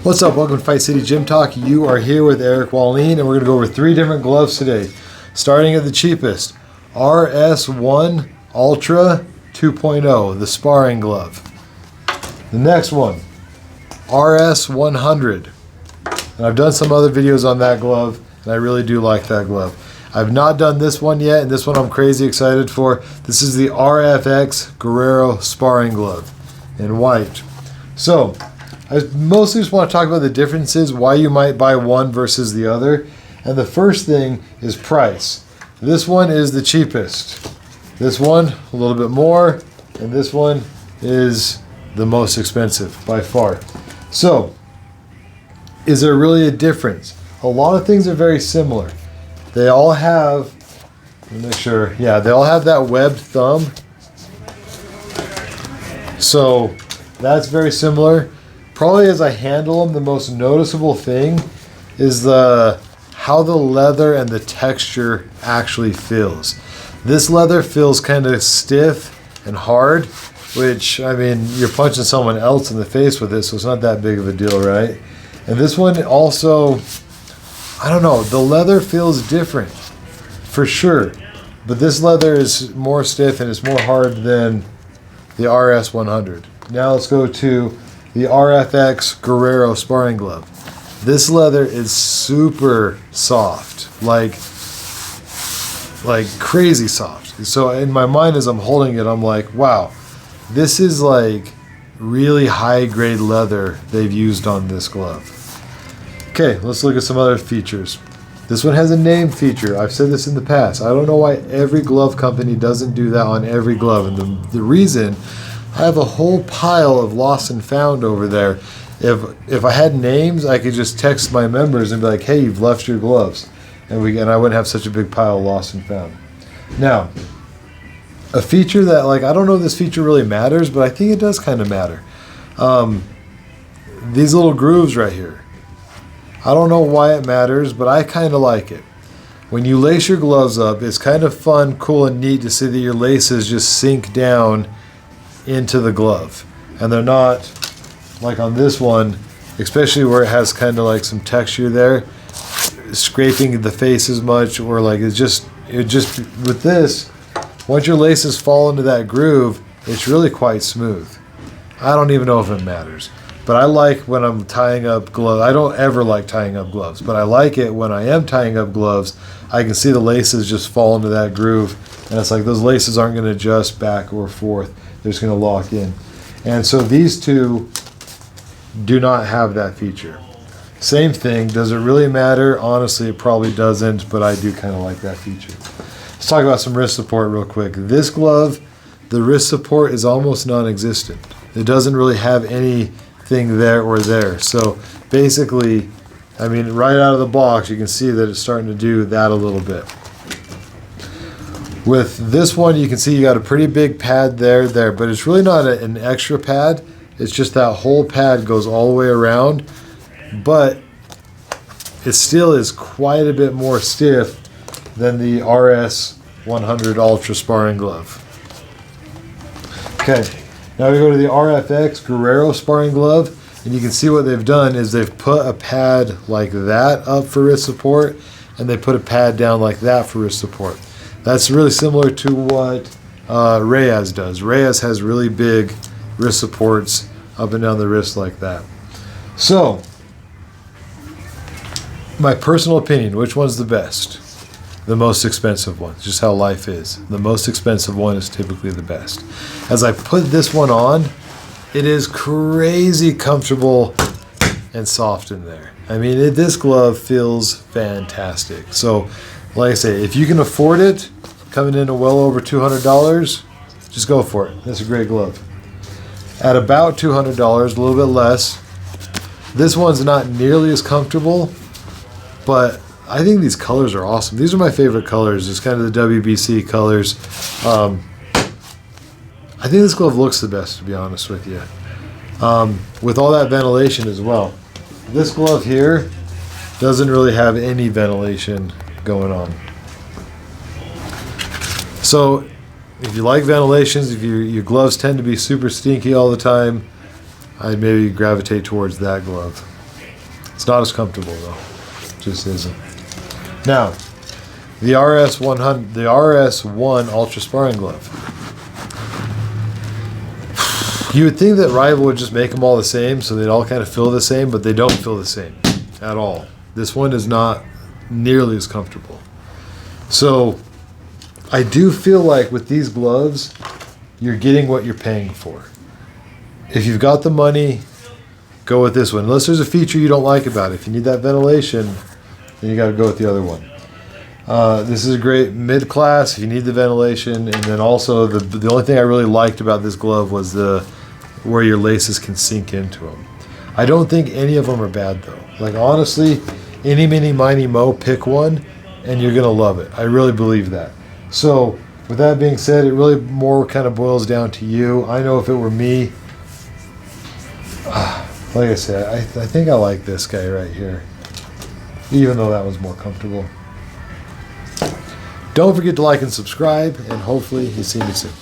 What's up? Welcome to Fight City Gym Talk. You are here with Eric Wahlin, and we're going to go over 3 different gloves today. Starting at the cheapest, RS1 Ultra 2.0, the sparring glove. The next one, RS100. And I've done some other videos on that glove, and I really do like that glove. I've not done this one yet, and this one I'm crazy excited for. This is the RXF GUERRERO sparring glove in white. So, I mostly just want to talk about the differences, why you might buy one versus the other. And the first thing is price. This one is the cheapest. This one, a little bit more. And this one is the most expensive by far. So, is there really a difference? A lot of things are very similar. They all have, let me make sure, yeah, they all have that webbed thumb. So, that's very similar. Probably as I handle them, the most noticeable thing is how the leather and the texture actually feels. This leather feels kind of stiff and hard, which, I mean, you're punching someone else in the face with it, so it's not that big of a deal, right? And this one also, I don't know, the leather feels different, for sure. But this leather is more stiff and it's more hard than the RS100. Now let's go to the RXF GUERRERO sparring glove. This leather is super soft, like crazy soft. So in my mind as I'm holding it, I'm like, wow, this is like really high grade leather they've used on this glove. Okay, let's look at some other features. This one has a name feature. I've said this in the past. I don't know why every glove company doesn't do that on every glove. And the reason, I have a whole pile of lost and found over there. If I had names, I could just text my members and be like, hey, you've left your gloves. And I wouldn't have such a big pile of lost and found. Now, a feature that, like, I don't know if this feature really matters, but I think it does kind of matter. These little grooves right here. I don't know why it matters, but I kind of like it. When you lace your gloves up, it's kind of fun, cool, and neat to see that your laces just sink down into the glove. And they're not, like on this one, especially where it has kind of like some texture there, scraping the face as much, or like it just with this, once your laces fall into that groove, it's really quite smooth. I don't even know if it matters. But I like when I'm tying up gloves. I don't ever like tying up gloves, but I like it when I am tying up gloves. I can see the laces just fall into that groove, and it's like those laces aren't going to adjust back or forth. They're just going to lock in. And so these two do not have that feature. Same thing. Does it really matter? Honestly, it probably doesn't, but I do kind of like that feature. Let's talk about some wrist support real quick. This glove, the wrist support is almost non-existent. It doesn't really have anything there or there. So basically, I mean, right out of the box, you can see that it's starting to do that a little bit. With this one, you can see you got a pretty big pad there, but it's really not an extra pad. It's just that whole pad goes all the way around, but it still is quite a bit more stiff than the RS100 Ultra sparring glove. Okay, now we go to the RXF GUERRERO sparring glove. And you can see what they've done is they've put a pad like that up for wrist support, and they put a pad down like that for wrist support. That's really similar to what Reyes does. Reyes has really big wrist supports up and down the wrist like that. So, my personal opinion, which one's the best? The most expensive one. It's just how life is. The most expensive one is typically the best. As I put this one on, it is crazy comfortable and soft in there. I mean, this glove feels fantastic. So, like I say, if you can afford it, coming in at well over $200, just go for it. That's a great glove. At about $200, a little bit less, this one's not nearly as comfortable, but I think these colors are awesome. These are my favorite colors. It's kind of the WBC colors. I think this glove looks the best, to be honest with you. With all that ventilation as well. This glove here doesn't really have any ventilation going on. So if you like ventilations, if your gloves tend to be super stinky all the time, I'd maybe gravitate towards that glove. It's not as comfortable though. Just isn't. Now, the RS100, the RS1 Ultra Sparring Glove. You would think that Rival would just make them all the same, so they'd all kind of feel the same, but they don't feel the same at all. This one is not nearly as comfortable. So I do feel like with these gloves, you're getting what you're paying for. If you've got the money, go with this one. Unless there's a feature you don't like about it. If you need that ventilation, then you got to go with the other one. This is a great mid-class if you need the ventilation. And then also the only thing I really liked about this glove was where your laces can sink into them. I don't think any of them are bad though. Like honestly, any, mini, miny, mo, pick one and you're gonna love it. I really believe that. So with that being said, it really more kind of boils down to you. I know if it were me, like I said, I think I like this guy right here, even though that was more comfortable. Don't forget to like and subscribe, and hopefully you see me soon.